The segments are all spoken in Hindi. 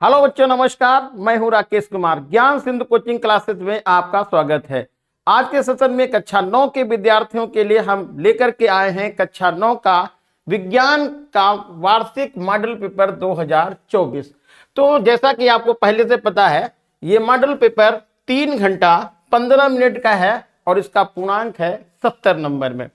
हेलो बच्चों, नमस्कार। मैं हूं राकेश कुमार। ज्ञान सिंधु कोचिंग क्लासेस में आपका स्वागत है। आज के सेशन में कक्षा 9 के विद्यार्थियों के लिए हम लेकर के आए हैं कक्षा 9 का विज्ञान का वार्षिक मॉडल पेपर 2024। तो जैसा कि आपको पहले से पता है, ये मॉडल पेपर 3 घंटा 15 मिनट का है और इसका पूर्णांक है 70 नंबर में।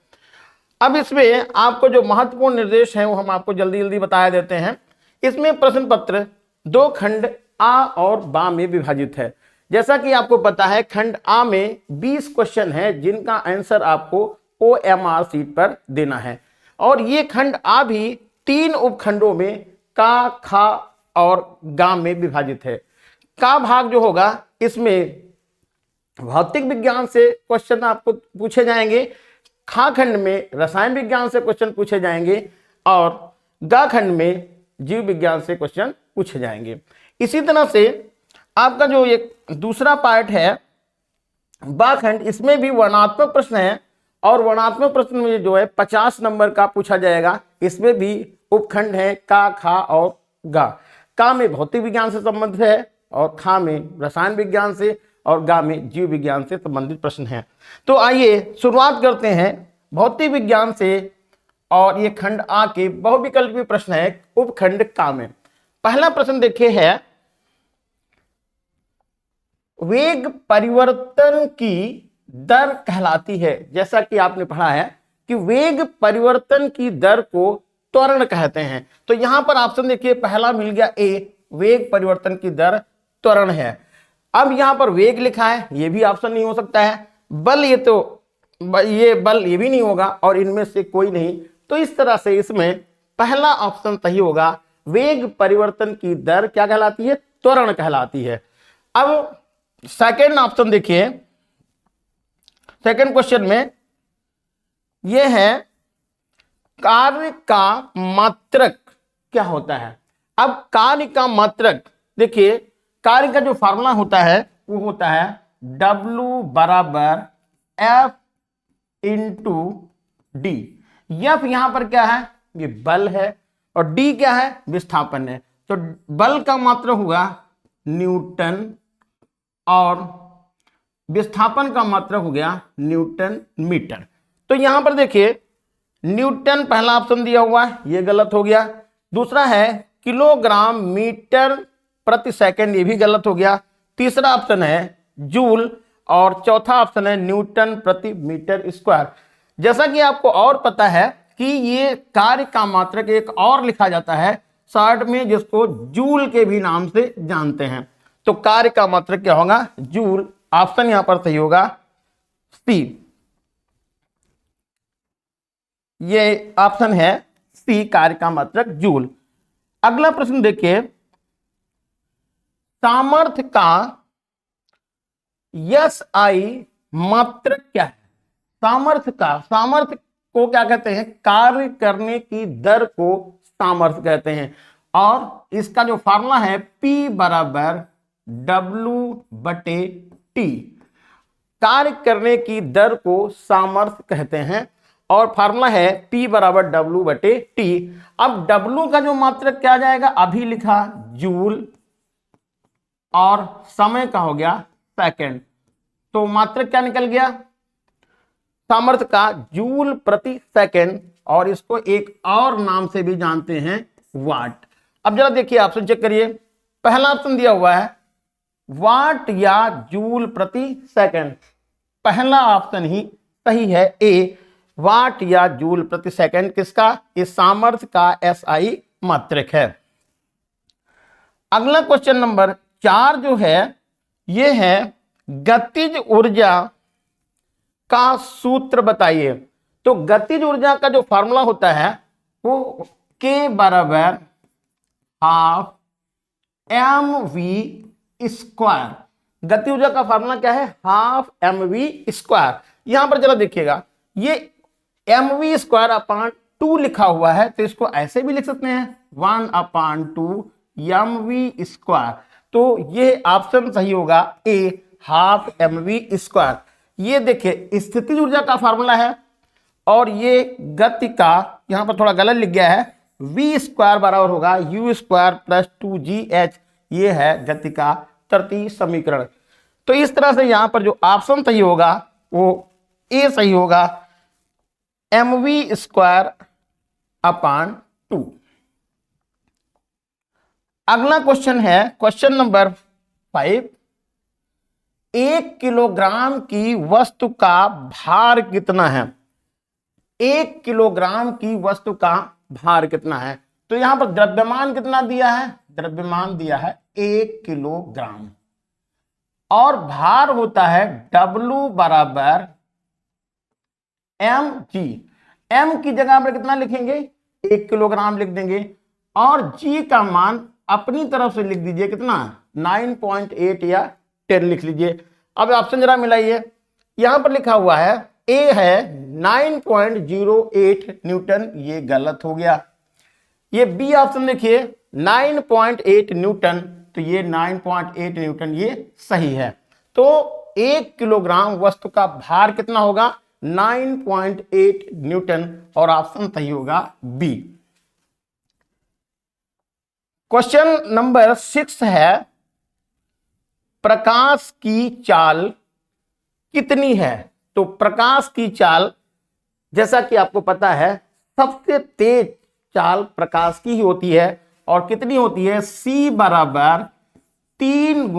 अब इसमें आपको जो महत्वपूर्ण निर्देश है वो हम आपको जल्दी जल्दी बता देते हैं। इसमें प्रश्न पत्र 2 खंड आ और बा में विभाजित है। जैसा कि आपको पता है, खंड आ में 20 क्वेश्चन है जिनका आंसर आपको OMR सीट पर देना है, और ये खंड आ भी 3 उपखंडों में का, खा और गा में विभाजित है। का भाग जो होगा, इसमें भौतिक विज्ञान से क्वेश्चन आपको पूछे जाएंगे, खा खंड में रसायन विज्ञान से क्वेश्चन पूछे जाएंगे और गा खंड में जीव विज्ञान से क्वेश्चन पूछे जाएंगे। इसी तरह से आपका जो एक दूसरा पार्ट है बा खंड, इसमें भी वर्णात्मक प्रश्न है और वर्णात्मक प्रश्न में जो है 50 नंबर का पूछा जाएगा। इसमें भी उपखंड है का, खा और गा। का में भौतिक विज्ञान से संबंधित है और खा में रसायन विज्ञान से और गा में जीव विज्ञान से संबंधित प्रश्न है। तो आइए शुरुआत करते हैं भौतिक विज्ञान से, और ये खंड आ के बहुविकल्पी प्रश्न है उपखंड का में। पहला प्रश्न देखिए है, वेग परिवर्तन की दर कहलाती है। जैसा कि आपने पढ़ा है कि वेग परिवर्तन की दर को त्वरण कहते हैं। तो यहां पर ऑप्शन देखिए, पहला मिल गया ए, वेग परिवर्तन की दर त्वरण है। अब यहां पर वेग लिखा है, ये भी ऑप्शन नहीं हो सकता है। बल, ये बल ये भी नहीं होगा, और इनमें से कोई नहीं। तो इस तरह से इसमें पहला ऑप्शन सही होगा। वेग परिवर्तन की दर क्या कहलाती है? त्वरण कहलाती है। अब सेकंड ऑप्शन देखिए, सेकंड क्वेश्चन में यह है कार्य का मात्रक क्या होता है। अब कार्य का मात्रक देखिए, कार्य का जो फार्मूला होता है वो होता है W बराबर F इंटू डी। F यहां पर क्या है? ये बल है, और डी क्या है? विस्थापन है। तो बल का मात्रक होगा न्यूटन और विस्थापन का मात्रक हो गया न्यूटन मीटर। तो यहां पर देखिए, न्यूटन पहला ऑप्शन दिया हुआ है, ये गलत हो गया। दूसरा है किलोग्राम मीटर प्रति सेकंड, ये भी गलत हो गया। तीसरा ऑप्शन है जूल, और चौथा ऑप्शन है न्यूटन प्रति मीटर स्क्वायर। जैसा कि आपको और पता है कि ये कार्य का मात्रक एक और लिखा जाता है शॉर्ट में, जिसको जूल के भी नाम से जानते हैं। तो कार्य का मात्रक क्या होगा? जूल। ऑप्शन यहां पर सही होगा सी। ये ऑप्शन है सी, कार्य का मात्रक जूल। अगला प्रश्न देखिए, सामर्थ्य का SI मात्रक क्या है? सामर्थ्य को क्या कहते हैं? कार्य करने की दर को सामर्थ्य कहते हैं, और इसका जो फार्मूला है P बराबर W बटे T। कार्य करने की दर को सामर्थ्य कहते हैं, और फार्मूला है P बराबर W बटे T। अब W का जो मात्रक क्या आ जाएगा? अभी लिखा जूल, और समय का हो गया सेकंड। तो मात्रक क्या निकल गया? सामर्थ्य का जूल प्रति सेकंड, और इसको एक और नाम से भी जानते हैं, वाट। अब जरा देखिए, ऑप्शन चेक करिए। पहला ऑप्शन दिया हुआ है वाट या जूल प्रति सेकंड। पहला ऑप्शन ही सही है, ए, वाट या जूल प्रति सेकंड। किसका? इस सामर्थ्य का SI मात्रक है। अगला क्वेश्चन नंबर 4 जो है, ये है गतिज ऊर्जा का सूत्र बताइए। तो गतिज ऊर्जा का जो फार्मूला होता है वो K बराबर हाफ mv स्क्वायर। गति ऊर्जा का फार्मूला क्या है? Half mv square. यहां पर जरा देखिएगा, ये mv स्क्वायर अपान 2 लिखा हुआ है, तो इसको ऐसे भी लिख सकते हैं 1/2 mv स्क्वायर। तो ये ऑप्शन सही होगा ए, हाफ mv स्क्वायर। ये देखिए स्थितिज ऊर्जा का फार्मूला है, और ये गति का यहां पर थोड़ा गलत लिख गया है, v स्क्वायर बराबर होगा u स्क्वायर प्लस 2gh। ये है गति का तृतीय समीकरण। तो इस तरह से यहां पर जो ऑप्शन सही होगा वो ए सही होगा, mv²/2। अगला क्वेश्चन है क्वेश्चन नंबर 5। 1 किलोग्राम की वस्तु का भार कितना है? 1 किलोग्राम की वस्तु का भार कितना है? तो यहां पर द्रव्यमान कितना दिया है? द्रव्यमान दिया है 1 किलोग्राम और भार होता है W बराबर mg। m की जगह पर कितना लिखेंगे? 1 किलोग्राम लिख देंगे और g का मान अपनी तरफ से लिख दीजिए, कितना? 9.8 या 10 लिख लीजिए। अब ऑप्शन जरा मिलाइए। यहां पर लिखा हुआ है ए है 9.08 न्यूटन, ये गलत हो गया। ये बी ऑप्शन देखिए 9.8 न्यूटन, तो ये 9.8 न्यूटन ये सही है। तो 1 किलोग्राम वस्तु का भार कितना होगा? 9.8 न्यूटन और ऑप्शन सही होगा बी। क्वेश्चन नंबर 6 है प्रकाश की चाल कितनी है? तो प्रकाश की चाल जैसा कि आपको पता है सबसे तेज चाल प्रकाश की ही होती है और कितनी होती है? c बराबर 3 ×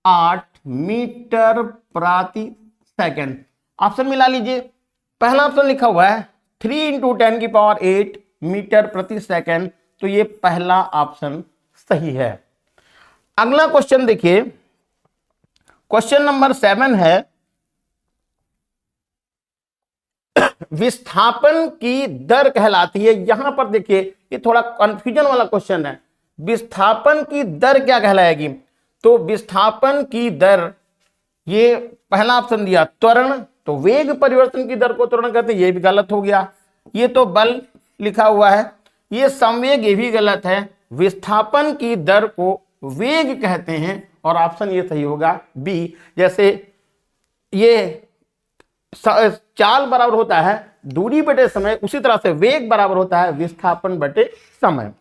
10⁸ मीटर प्रति सेकंड। ऑप्शन मिला लीजिए। पहला ऑप्शन लिखा हुआ है 3 × 10⁸ मीटर प्रति सेकंड, तो ये पहला ऑप्शन सही है। अगला क्वेश्चन देखिए, क्वेश्चन नंबर 7 है विस्थापन की दर कहलाती है। यहां पर देखिए ये थोड़ा कंफ्यूजन वाला क्वेश्चन है। विस्थापन की दर क्या कहलाएगी? तो विस्थापन की दर, ये पहला ऑप्शन दिया त्वरण, तो वेग परिवर्तन की दर को त्वरण कहते हैं, ये भी गलत हो गया। ये तो बल लिखा हुआ है, ये संवेग, ये भी गलत है। विस्थापन की दर को वेग कहते हैं और ऑप्शन ये सही होगा बी। जैसे ये चाल बराबर होता है दूरी बटे समय, उसी तरह से वेग बराबर होता है विस्थापन बटे समय।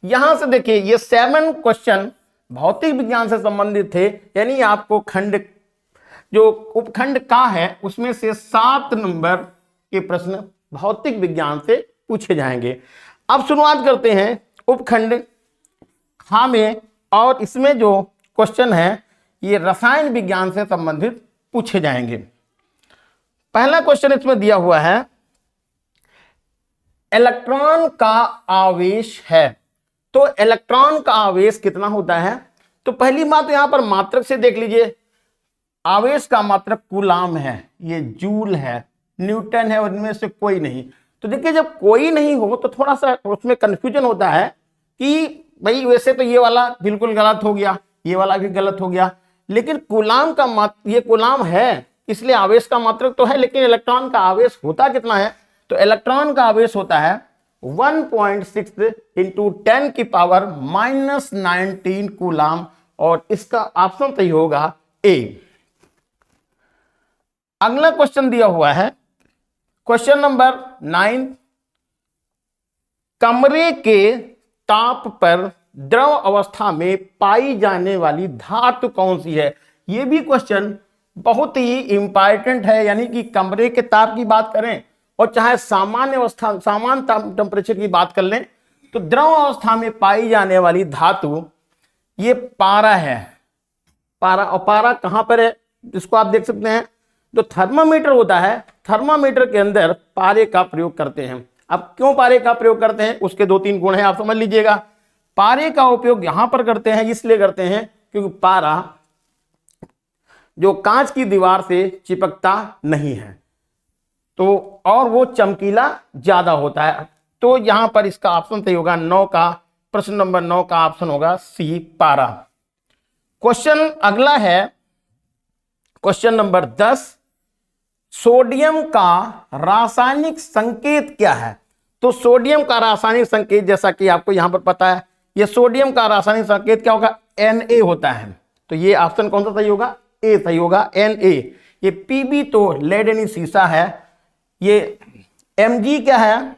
यहां से देखिए ये 7 क्वेश्चन भौतिक विज्ञान से संबंधित थे, यानी आपको खंड जो उपखंड का है उसमें से 7 नंबर के प्रश्न भौतिक विज्ञान से पूछे जाएंगे। अब शुरुआत करते हैं उपखंड खा में, और इसमें जो क्वेश्चन है ये रसायन विज्ञान से संबंधित पूछे जाएंगे। पहला क्वेश्चन इसमें दिया हुआ है इलेक्ट्रॉन का आवेश है। तो इलेक्ट्रॉन का आवेश कितना होता है? तो पहली बात यहां पर मात्रक से देख लीजिए, आवेश का मात्रक कूलाम है, ये जूल है, न्यूटन है, उनमें से कोई नहीं। तो देखिए जब कोई नहीं हो तो थोड़ा सा उसमें कंफ्यूजन होता है कि भाई वैसे तो ये वाला बिल्कुल गलत हो गया, ये वाला भी गलत हो गया, लेकिन कूलाम का ये कूलाम है इसलिए आवेश का मात्रक तो है, लेकिन इलेक्ट्रॉन का आवेश होता कितना है? तो इलेक्ट्रॉन का आवेश होता है 1.6 × 10⁻⁻19 कूलाम और इसका ऑप्शन सही होगा ए। अगला क्वेश्चन दिया हुआ है क्वेश्चन नंबर 9। कमरे के ताप पर द्रव अवस्था में पाई जाने वाली धातु कौन सी है? यह भी क्वेश्चन बहुत ही इंपॉर्टेंट है, यानी कि कमरे के ताप की बात करें और चाहे सामान्य अवस्था सामान्य टेम्परेचर की बात कर लें, तो द्रव अवस्था में पाई जाने वाली धातु ये पारा है। पारा, और पारा कहां पर है इसको आप देख सकते हैं। जो थर्मामीटर होता है, थर्मामीटर के अंदर पारे का प्रयोग करते हैं। अब क्यों पारे का प्रयोग करते हैं उसके 2-3 गुण हैं, आप समझ लीजिएगा। पारे का उपयोग यहां पर करते हैं, इसलिए करते हैं क्योंकि पारा जो कांच की दीवार से चिपकता नहीं है, तो और वो चमकीला ज्यादा होता है। तो यहां पर इसका ऑप्शन सही होगा 9 का, प्रश्न नंबर 9 का ऑप्शन होगा सी, पारा। क्वेश्चन अगला है क्वेश्चन नंबर 10। सोडियम का रासायनिक संकेत क्या है? तो सोडियम का रासायनिक संकेत जैसा कि आपको यहां पर पता है, ये सोडियम का रासायनिक संकेत क्या होगा? Na होता है। तो ये ऑप्शन कौन सा सही होगा? ए सही होगा, Na। ये Pb तो लेड यानी सीसा है, ये Mg क्या है?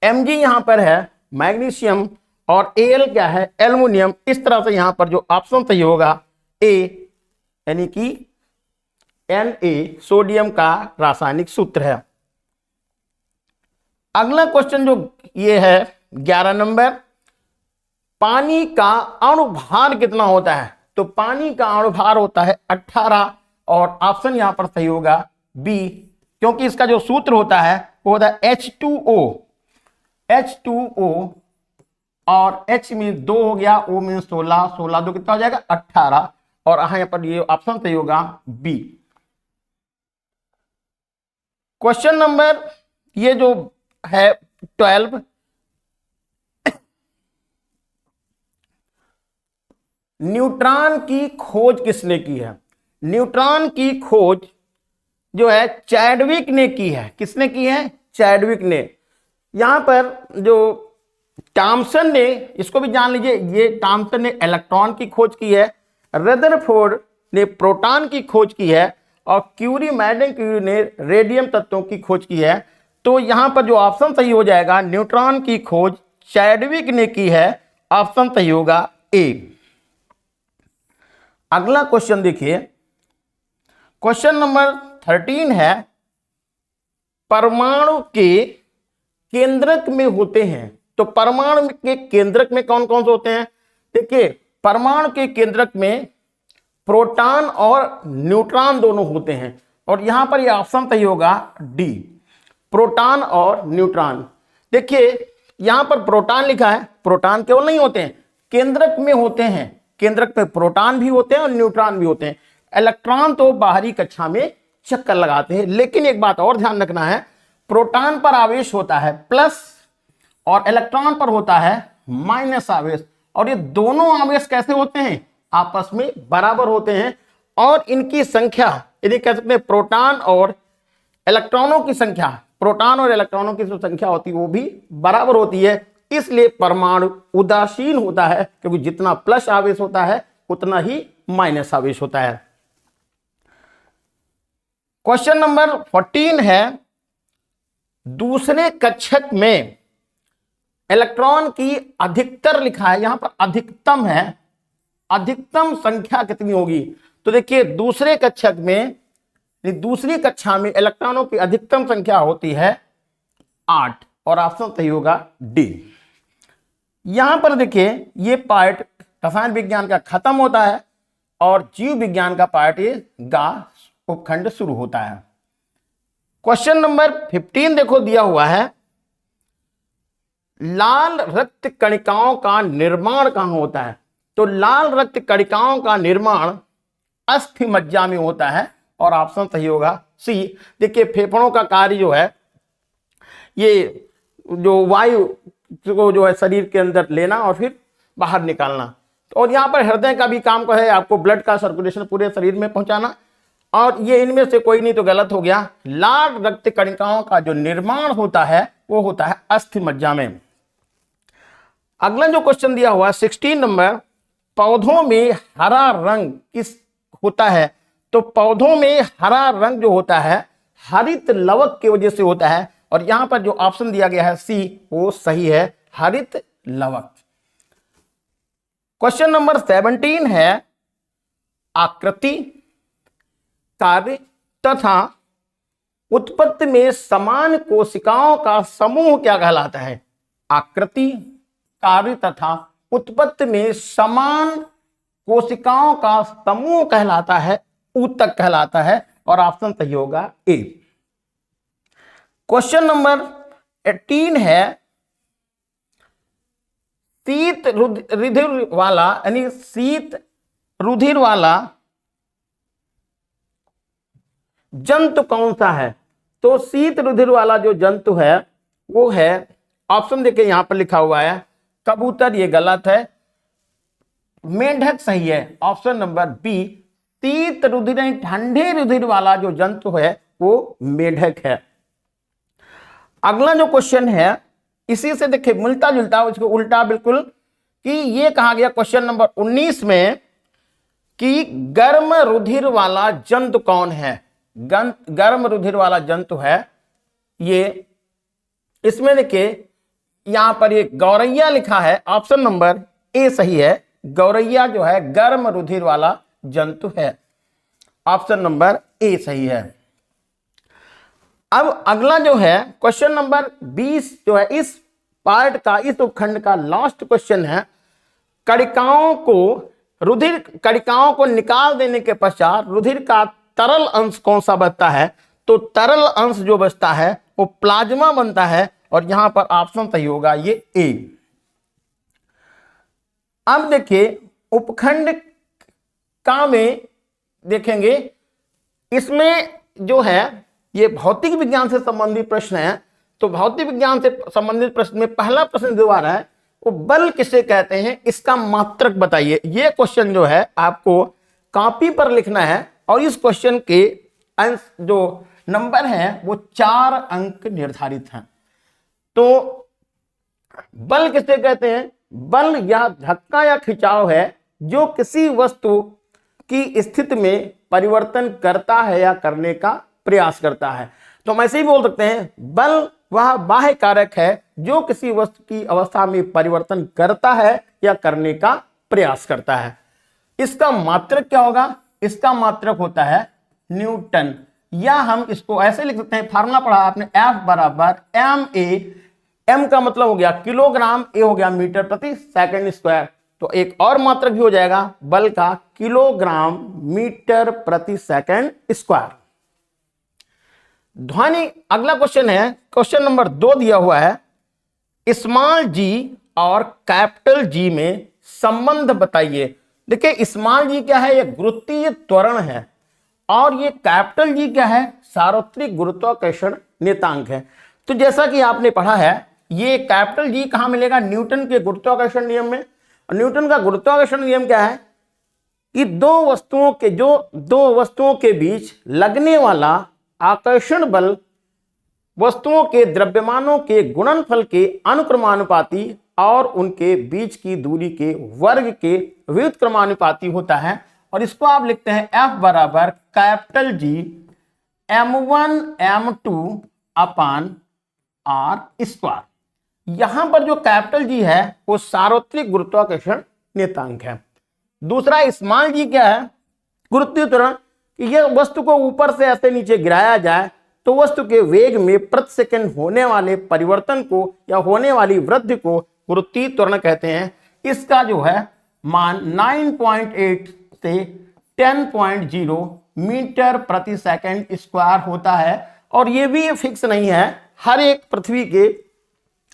Mg यहां पर है मैग्नीशियम, और Al क्या है, एल्युमिनियम। इस तरह से यहां पर जो ऑप्शन सही होगा ए, यानी कि Na सोडियम का रासायनिक सूत्र है। अगला क्वेश्चन जो ये है 11 नंबर, पानी का अणुभार कितना होता है? तो पानी का अणुभार होता है 18 और ऑप्शन यहां पर सही होगा बी, क्योंकि इसका जो सूत्र होता है वो होता है H2O और H मीन 2 हो गया, O मीन 16, 16 2 कितना हो जाएगा 18 और यहां पर ये ऑप्शन सही होगा बी। क्वेश्चन नंबर ये जो है 12, न्यूट्रॉन की खोज किसने की है? न्यूट्रॉन की खोज जो है चैडविक ने की है। किसने की है? चैडविक ने। यहां पर जो थॉमसन ने, इसको भी जान लीजिए, ये थॉमसन ने इलेक्ट्रॉन की खोज की है, रदरफोर्ड ने प्रोटॉन की खोज की है और क्यूरी, मैडम क्यूरी ने रेडियम तत्वों की खोज की है। तो यहां पर जो ऑप्शन सही हो जाएगा, न्यूट्रॉन की खोज चैडविक ने की है, ऑप्शन सही होगा ए। अगला क्वेश्चन देखिए, क्वेश्चन नंबर 13 है, परमाणु के केंद्रक में होते हैं। तो परमाणु के केंद्रक में कौन कौन से होते हैं? देखिए, परमाणु के केंद्रक में प्रोटॉन और न्यूट्रॉन दोनों होते हैं और यहां पर यह ऑप्शन सही होगा डी, प्रोटॉन और न्यूट्रॉन। देखिए यहां पर प्रोटॉन लिखा है, प्रोटॉन केवल नहीं होते हैं, केंद्रक में होते हैं। केंद्रक पे प्रोटॉन भी होते हैं और न्यूट्रॉन भी होते हैं। इलेक्ट्रॉन तो बाहरी कक्षा में चक्कर लगाते हैं, लेकिन एक बात और ध्यान रखना है, प्रोटॉन पर आवेश होता है प्लस और इलेक्ट्रॉन पर होता है माइनस आवेश, और ये दोनों आवेश कैसे होते हैं? आपस में बराबर होते हैं और इनकी संख्या, यदि कह सकते हैं प्रोटॉन और इलेक्ट्रॉनों की संख्या, प्रोटॉन और इलेक्ट्रॉनों की जो संख्या होती है वो भी बराबर होती है। इसलिए परमाणु उदासीन होता है, क्योंकि जितना प्लस आवेश होता है उतना ही माइनस आवेश होता है। क्वेश्चन नंबर 14 है, दूसरे कक्षक में इलेक्ट्रॉन की अधिकतर लिखा है, यहां पर अधिकतम है, अधिकतम संख्या कितनी होगी? तो देखिए दूसरे कक्षक में, दूसरी कक्षा में इलेक्ट्रॉनों की अधिकतम संख्या होती है 8 और ऑप्शन सही होगा डी। यहां पर देखिए ये पार्ट रसायन विज्ञान का खत्म होता है और जीव विज्ञान का पार्ट ये गा उपखंड शुरू होता है। क्वेश्चन नंबर 15 देखो दिया हुआ है, लाल रक्त कणिकाओं का निर्माण कहां होता है? तो लाल रक्त कणिकाओं का निर्माण अस्थि मज्जा में होता है और ऑप्शन सही होगा सी। देखिए फेफड़ों का कार्य जो है, ये जो वायु को जो है शरीर के अंदर लेना और फिर बाहर निकालना, और यहाँ पर हृदय का भी काम है, आपको ब्लड का सर्कुलेशन पूरे शरीर में पहुंचाना, और ये इनमें से कोई नहीं तो गलत हो गया। लाल रक्त कणिकाओं का जो निर्माण होता है वो होता है अस्थि मज्जा में। अगला जो क्वेश्चन दिया हुआ 16 नंबर, पौधों में हरा रंग किस होता है? तो पौधों में हरा रंग जो होता है हरित लवक की वजह से होता है, और यहां पर जो ऑप्शन दिया गया है सी वो सही है, हरित लवक। क्वेश्चन नंबर 17 है, आकृति, कार्य तथा उत्पत्ति में समान कोशिकाओं का समूह क्या कहलाता है? आकृति, कार्य तथा उत्पत्ति में समान कोशिकाओं का समूह कहलाता है, ऊतक कहलाता है, और ऑप्शन सही होगा ए। क्वेश्चन नंबर 18 है, शीत रुधिर वाला, यानी शीत रुधिर वाला जंतु कौन सा है? तो शीत रुधिर वाला जो जंतु है वो है, ऑप्शन देखिए यहां पर लिखा हुआ है कबूतर, ये गलत है, मेंढक सही है, ऑप्शन नंबर बी। शीत रुधिर ठंडे रुधिर वाला जो जंतु है वो मेंढक है। अगला जो क्वेश्चन है इसी से देखिए मिलता जुलता, उसको उल्टा बिल्कुल, कि ये कहा गया क्वेश्चन नंबर 19 में कि गर्म रुधिर वाला जंतु कौन है? गर्म रुधिर वाला जंतु है ये, इसमें देखिए यहां पर एक गौरैया लिखा है, ऑप्शन नंबर ए सही है। गौरैया जो है गर्म रुधिर वाला जंतु है, ऑप्शन नंबर ए सही है। अब अगला जो है क्वेश्चन नंबर 20 जो है इस पार्ट का, इस उपखंड का लास्ट क्वेश्चन है। कणिकाओं को निकाल देने के पश्चात रुधिर का तरल अंश कौन सा बचता है? तो तरल अंश जो बचता है वो प्लाज्मा बनता है, और यहां पर ऑप्शन सही होगा ये ए। अब देखिए उपखंड का में देखेंगे, इसमें जो है ये भौतिक विज्ञान से संबंधित प्रश्न है। तो भौतिक विज्ञान से संबंधित प्रश्न में पहला प्रश्न जो आ रहा है वो बल किसे कहते हैं, इसका मात्रक बताइए। ये क्वेश्चन जो है आपको कॉपी पर लिखना है, और इस क्वेश्चन के जो नंबर है वो 4 अंक निर्धारित हैं। तो बल किसे कहते हैं? बल या धक्का या खिंचाव है जो किसी वस्तु की स्थिति में परिवर्तन करता है या करने का प्रयास करता है। तो हम ऐसे ही बोल सकते हैं बल वह बाह्य कारक है जो किसी वस्तु की अवस्था में परिवर्तन करता है या करने का प्रयास करता है। इसका मात्रक क्या होगा? इसका मात्रक होता है न्यूटन, या हम इसको ऐसे लिख सकते हैं, फार्मूला पढ़ा आपने, F बराबर ma, m का मतलब हो गया किलोग्राम, a हो गया मीटर प्रति सेकंड स्क्वायर। तो एक और मात्रक भी हो जाएगा बल का, किलोग्राम मीटर प्रति सेकंड स्क्वायर। ध्वनि, अगला क्वेश्चन है क्वेश्चन नंबर 2 दिया हुआ है, स्मॉल जी और कैपिटल जी में संबंध बताइए। देखिए स्मॉल जी क्या है? ये गुरुत्वीय त्वरण है, और ये कैपिटल जी क्या है? सार्वत्रिक गुरुत्वाकर्षण नियतांक है। तो जैसा कि आपने पढ़ा है, ये कैपिटल जी कहां मिलेगा? न्यूटन के गुरुत्वाकर्षण नियम में। न्यूटन का गुरुत्वाकर्षण नियम क्या है कि दो वस्तुओं के बीच लगने वाला आकर्षण बल वस्तुओं के द्रव्यमानों के गुणनफल के अनुक्रमानुपाती और उनके बीच की दूरी के वर्ग के व्युत्क्रमानुपाती होता है। और इसको आप लिखते हैं F बराबर कैपिटल जी m1 m2 अपान r स्क्वायर। यहां पर जो कैपिटल जी है वो सार्वत्रिक गुरुत्वाकर्षण नियतांक है। दूसरा स्मॉल जी क्या है? गुरुत्वीय त्वरण, कि यह वस्तु को ऊपर से ऐसे नीचे गिराया जाए तो वस्तु के वेग में प्रति सेकंड होने वाले परिवर्तन को या होने वाली वृद्धि को गुरुत्वीय त्वरण कहते हैं। इसका जो है मान 9.8 से 10.0 मीटर प्रति सेकंड स्क्वायर होता है। और ये भी फिक्स नहीं है, हर एक पृथ्वी के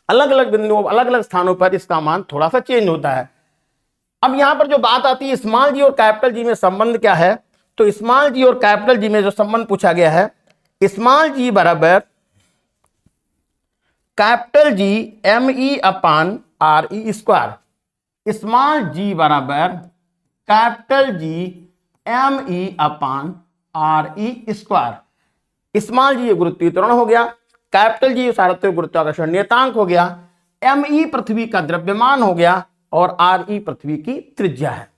अलग अलग बिंदुओं, अलग अलग स्थानों पर इसका मान थोड़ा सा चेंज होता है। अब यहां पर जो बात आती है स्मॉल जी और कैपिटल जी में संबंध क्या है, तो स्मॉल जी और कैपिटल जी में जो संबंध पूछा गया है, स्मॉल जी बराबर कैपिटल जी me अपान re स्क्वायर। स्मॉल जी बराबर कैपिटल जी me अपान re स्क्वायर। स्मॉल जी गुरुत्वीय त्वरण हो गया, कैपिटल जी सार्वत्रिक गुरुत्वाकर्षण नियतांक हो गया, me पृथ्वी का द्रव्यमान हो गया, और re पृथ्वी की त्रिज्या है।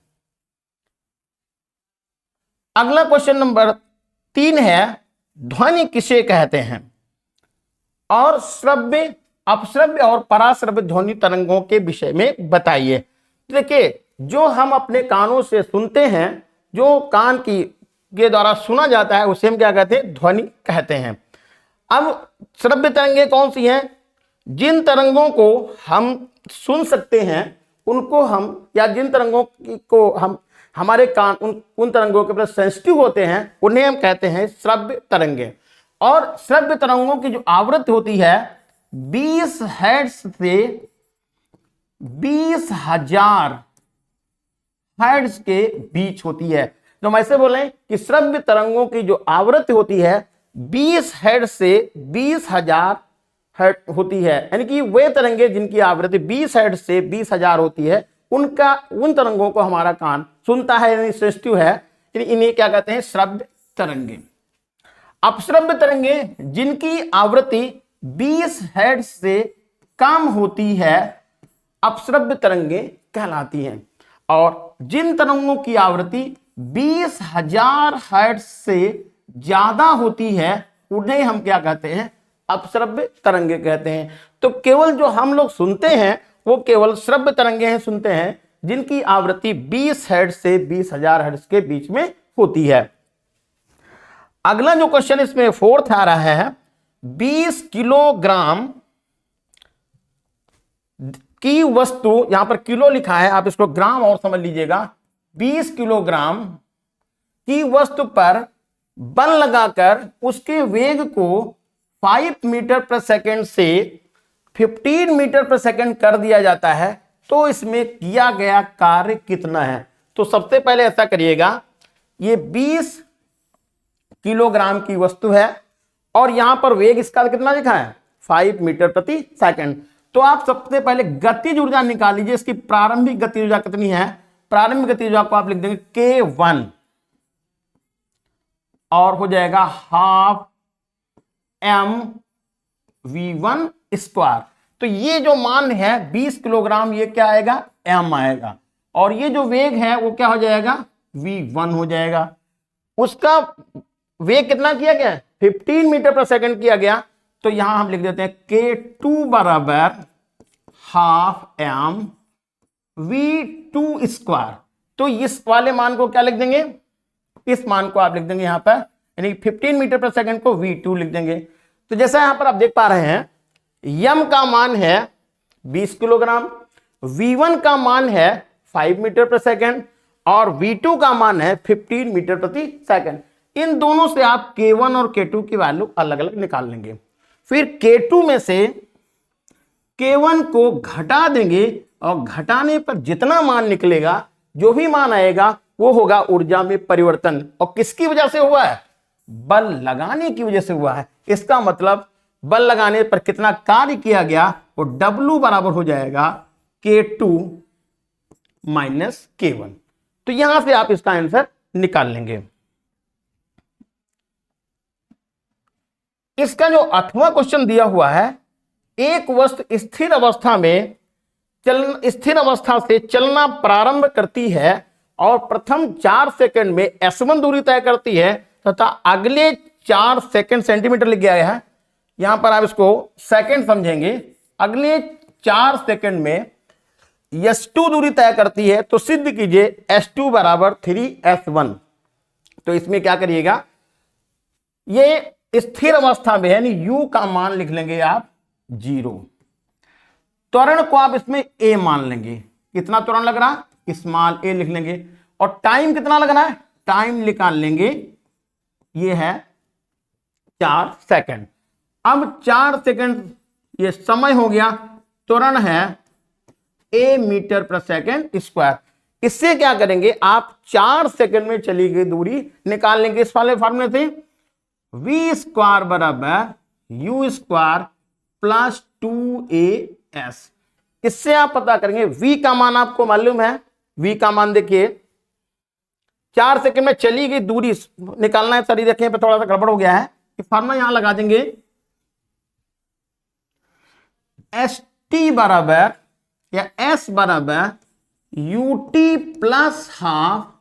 अगला क्वेश्चन नंबर 3 है, ध्वनि किसे कहते हैं? और श्रव्य, अपश्रव्य और पराश्रव्य ध्वनि तरंगों के विषय में बताइए। देखिए जो हम अपने कानों से सुनते हैं, जो कान के द्वारा सुना जाता है, उसे हम क्या कहते हैं? ध्वनि कहते हैं। अब श्रव्य तरंगे कौन सी हैं? जिन तरंगों को हम सुन सकते हैं उनको हम, या जिन तरंगों को हम, हमारे कान उन तरंगों के प्रति सेंसिटिव होते हैं, उन्हें हम कहते हैं श्रव्य तरंगे। और श्रव्य तरंगों की जो आवृत्ति होती है 20 हर्ट्ज से 20,000 हर्ट्ज के बीच होती है। तो हम ऐसे बोलें कि श्रव्य तरंगों की जो आवृत्ति होती है 20 हर्ट्ज से 20,000 हर्ट्ज होती है, यानी कि वे तरंगे जिनकी आवृत्ति 20 हर्ट्ज से 20,000 होती है, उन तरंगों को हमारा कान सुनता है, यानी सेंसिटिव है। इन्हें क्या कहते हैं? श्रव्य तरंगे। अपश्रव्य तरंगे जिनकी आवृत्ति 20 हर्ट्ज से कम होती है, अपश्रव्य तरंगे कहलाती हैं। और जिन तरंगों की आवृत्ति 20,000 हर्ट्ज से ज्यादा होती है, उन्हें हम क्या कहते हैं? अपश्रव्य तरंगे कहते हैं। तो केवल जो हम लोग सुनते हैं वो केवल श्रव्य तरंगे हैं, सुनते हैं, जिनकी आवृत्ति 20 हर्ट्ज से 20,000 हर्ट्ज के बीच में होती है। अगला जो क्वेश्चन इसमें फोर्थ आ रहा है, 20 किलोग्राम की वस्तु, यहां पर किलो लिखा है, आप इसको ग्राम और समझ लीजिएगा। 20 किलोग्राम की वस्तु पर बल लगाकर उसके वेग को 5 मीटर प्रति सेकंड से 15 मीटर प्रति सेकंड कर दिया जाता है, तो इसमें किया गया कार्य कितना है? तो सबसे पहले ऐसा करिएगा, ये 20 किलोग्राम की वस्तु है और यहां पर वेग इसका कितना लिखा है? 5 मीटर प्रति सेकंड। तो आप सबसे पहले गतिज ऊर्जा निकाल लीजिए। इसकी प्रारंभिक गतिज ऊर्जा कितनी है? प्रारंभिक गतिज ऊर्जा को आप लिख देंगे K1 और हो जाएगा हाफ mv1 स्क्वायर। तो ये जो मान है 20 किलोग्राम, ये क्या आएगा? m आएगा, और ये जो वेग है वो क्या हो जाएगा? v1 हो जाएगा। उसका वेग कितना किया गया? 15 मीटर पर सेकंड किया गया। तो यहां हम लिख देते हैं K2 बराबर हाफ m v2 स्क्वायर। तो इस वाले मान को क्या लिख देंगे? इस मान को आप लिख देंगे यहां पर, यानी 15 मीटर पर सेकंड को v2 लिख देंगे। तो जैसा यहां पर आप देख पा रहे हैं, m का मान है 20 किलोग्राम, v1 का मान है 5 मीटर प्रति सेकंड और v2 का मान है 15 मीटर प्रति सेकंड। इन दोनों से आप K1 और K2 की वैल्यू अलग अलग निकाल लेंगे। फिर K2 में से K1 को घटा देंगे और घटाने पर जितना मान निकलेगा, जो भी मान आएगा, वो होगा ऊर्जा में परिवर्तन। और किसकी वजह से हुआ है? बल लगाने की वजह से हुआ है। इसका मतलब बल लगाने पर कितना कार्य किया गया, वो W बराबर हो जाएगा K2 माइनस K1। तो यहां से आप इसका आंसर निकाल लेंगे। इसका जो 8वां क्वेश्चन दिया हुआ है, एक वस्तु स्थिर अवस्था से चलना प्रारंभ करती है और प्रथम 4 सेकंड में S1 दूरी तय करती है तथा अगले 4 सेकंड, सेंटीमीटर लिख गया है, यहां पर आप इसको सेकंड समझेंगे, अगले 4 सेकंड में S2 दूरी तय करती है, तो सिद्ध कीजिए S2 बराबर 3S1। तो इसमें क्या करिएगा, ये स्थिर अवस्था में है, यानी U का मान लिख लेंगे आप 0। त्वरण को आप इसमें A मान लेंगे। कितना त्वरण लग रहा? स्मॉल a लिख लेंगे। और टाइम कितना लगना है? टाइम निकाल लेंगे, ये है 4 सेकंड। अब 4 सेकंड ये समय हो गया, त्वरण है a मीटर प्रति सेकंड स्क्वायर। इससे क्या करेंगे, आप 4 सेकंड में चली गई दूरी निकाल लेंगे इस वाले फॉर्मूले से। v स्क्वायर बराबर u स्क्वायर प्लस 2as। इससे आप पता करेंगे v का मान आपको मालूम है। v का मान देखिए, 4 सेकंड में चली गई दूरी निकालना है। सर देखिए पे थोड़ा सा गड़बड़ हो गया है, फॉर्मूला यहां लगा देंगे st बराबर या s बराबर ut plus half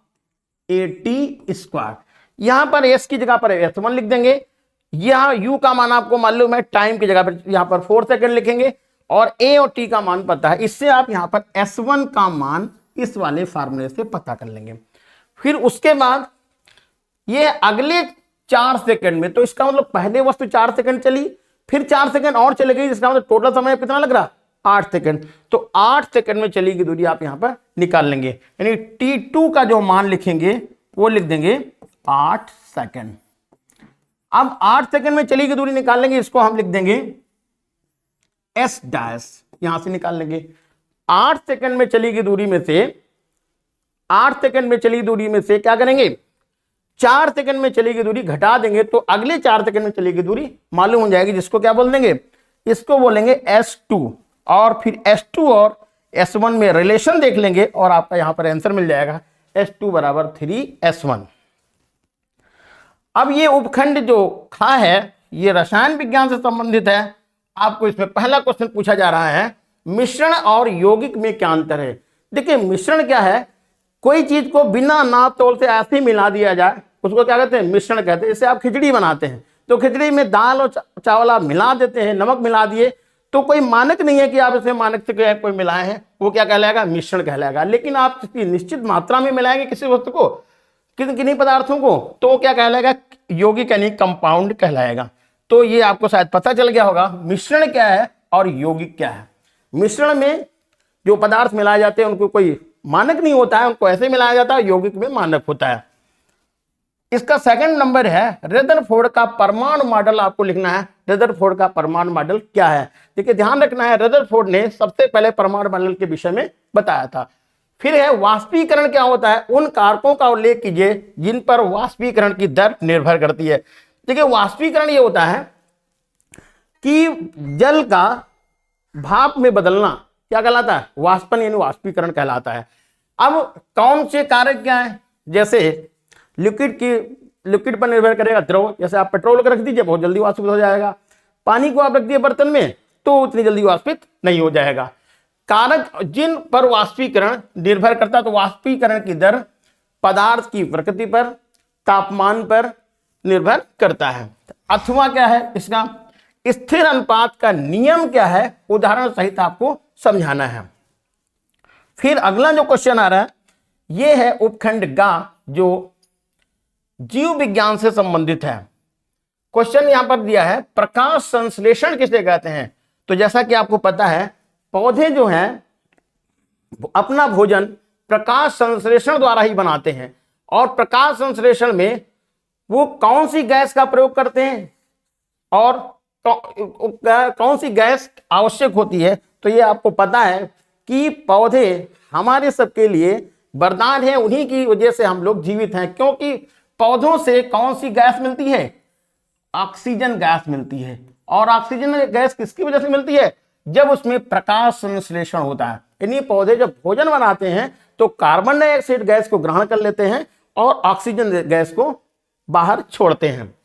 at square. यहां पर s की जगह पर s1 लिख देंगे। यहां u का मान आपको मालूम है, टाइम की जगह पर यहां पर 4 सेकंड लिखेंगे और a और t का मान पता है। इससे आप यहां पर s1 का मान इस वाले फार्मूले से पता कर लेंगे। फिर उसके बाद ये अगले 4 सेकंड में, तो इसका मतलब पहले वस्तु 4 सेकंड चली, फिर 4 सेकंड और चली गई, इसका मतलब टोटल समय कितना लग रहा? 8 सेकंड। तो 8 सेकंड में चली गई दूरी आप यहां पर निकाल लेंगे, यानी t2 का जो मान लिखेंगे वो लिख देंगे 8 सेकंड। अब 8 सेकंड में चली गई दूरी निकाल लेंगे, इसको हम लिख देंगे s डैश, यहां से निकाल लेंगे। 8 सेकंड में चली गई दूरी में से, 8 सेकंड में चली दूरी में से क्या करेंगे, 4 सेकंड में चली गई दूरी घटा देंगे, तो अगले 4 सेकंड में चली गई दूरी मालूम हो जाएगी, जिसको क्या बोल देंगे, इसको बोलेंगे s2। और फिर s2 और s1 में रिलेशन देख लेंगे और आपका यहां पर आंसर मिल जाएगा s2 बराबर 3s1। अब ये उपखंड जो खा है ये रसायन विज्ञान से संबंधित है। आपको इसमें पहला क्वेश्चन पूछा जा रहा है, मिश्रण और यौगिक में क्या अंतर है। देखिए मिश्रण क्या है, कोई चीज को बिना नाप तोल से ऐसे ही मिला दिया जाए, उसको क्या कहते हैं, मिश्रण कहते हैं। जैसे आप खिचड़ी बनाते हैं, तो खिचड़ी में दाल और चावल आप मिला देते हैं, नमक मिला दिए, तो कोई मानक नहीं है कि आप इसे मानक से कोई मिलाए हैं, वो क्या कहलाएगा, मिश्रण कहलाएगा। लेकिन आप किसी निश्चित मात्रा में मिलाएंगे किसी वस्तु को, किन्हीं पदार्थों को, तो क्या कहलाएगा, यौगिक यानी कंपाउंड कहलाएगा। तो ये आपको शायद पता चल गया होगा मिश्रण क्या है और यौगिक क्या है। मिश्रण में जो पदार्थ मिलाए जाते हैं उनको कोई मानक नहीं होता है, उनको ऐसे मिलाया जाता है, यौगिक में मानक होता है। इसका सेकंड नंबर है रदरफोर्ड का परमाणु मॉडल, आपको लिखना है रदरफोर्ड का परमाणु मॉडल क्या है। देखिए ध्यान रखना है, रदरफोर्ड ने सबसे पहले परमाणु मॉडल के विषय में बताया था। फिर है वाष्पीकरण क्या होता है, उन कारकों का उल्लेख कीजिए जिन पर वाष्पीकरण की दर निर्भर करती है। देखिए वाष्पीकरण ये होता है कि जल का भाप में बदलना क्या कहलाता है, वाष्पन यानी वाष्पीकरण कहलाता है। अब कौन से कारक क्या है, जैसे लिक्विड पर निर्भर करेगा द्रव, जैसे आप पेट्रोल को रख दीजिए बहुत जल्दी वाष्पित हो जाएगा, पानी को आप रख दिए बर्तन में तो उतनी जल्दी वाष्पित नहीं हो जाएगा। कारक जिन पर वाष्पीकरण निर्भर करता है, तो वाष्पीकरण की दर पदार्थ की प्रकृति पर, तापमान पर निर्भर करता है। अथवा क्या है इसका, स्थिर अनुपात का नियम क्या है, उदाहरण सहित आपको समझाना है। फिर अगला जो क्वेश्चन आ रहा है ये है उपखंड गा, जो जीव विज्ञान से संबंधित है। क्वेश्चन यहां पर दिया है प्रकाश संश्लेषण किसे कहते हैं। तो जैसा कि आपको पता है पौधे जो हैं अपना भोजन प्रकाश संश्लेषण द्वारा ही बनाते हैं, और प्रकाश संश्लेषण में वो कौन सी गैस का प्रयोग करते हैं और कौन सी गैस आवश्यक होती है। तो ये आपको पता है कि पौधे हमारे सबके लिए वरदान है, उन्हीं की वजह से हम लोग जीवित हैं, क्योंकि पौधों से कौन सी गैस मिलती है, ऑक्सीजन गैस मिलती है। और ऑक्सीजन गैस किसकी वजह से मिलती है, जब उसमें प्रकाश संश्लेषण होता है। यानी पौधे जब भोजन बनाते हैं तो कार्बन डाइऑक्साइड गैस को ग्रहण कर लेते हैं और ऑक्सीजन गैस को बाहर छोड़ते हैं।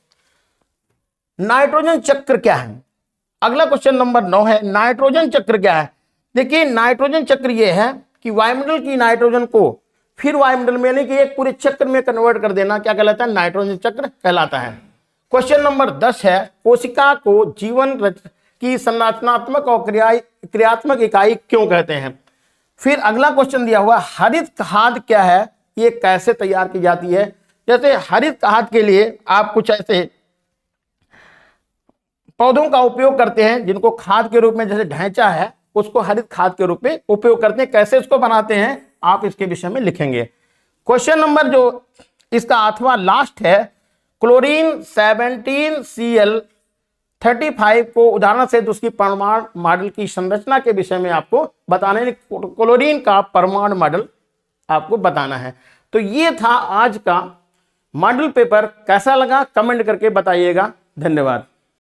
नाइट्रोजन चक्र क्या है, अगला क्वेश्चन नंबर 9 है नाइट्रोजन चक्र क्या है। देखिए नाइट्रोजन चक्र यह है कि वायुमंडल की नाइट्रोजन को फिर वायुमंडल में, यानी कि एक पूरे चक्र में कन्वर्ट कर देना, क्या कहलाता है, नाइट्रोजन चक्र कहलाता है। क्वेश्चन नंबर 10 है कोशिका को जीवन की संरचनात्मक और क्रियात्मक इकाई क्यों कहते हैं। फिर अगला क्वेश्चन दिया हुआ हरित खाद क्या है, ये कैसे तैयार की जाती है। जैसे हरित खाद के लिए आप कुछ ऐसे पौधों का उपयोग करते हैं जिनको खाद के रूप में, जैसे ढैंचा है उसको हरित खाद के रूप में उपयोग करते हैं, कैसे उसको बनाते हैं आप इसके विषय में लिखेंगे। क्वेश्चन नंबर जो इसका 8वां लास्ट है क्लोरीन 17Cl35 को उदाहरण से उसकी परमाणु मॉडल की संरचना के विषय में आपको बताना है, क्लोरीन का परमाणु मॉडल आपको बताना है। तो ये था आज का मॉडल पेपर, कैसा लगा कमेंट करके बताइएगा। धन्यवाद।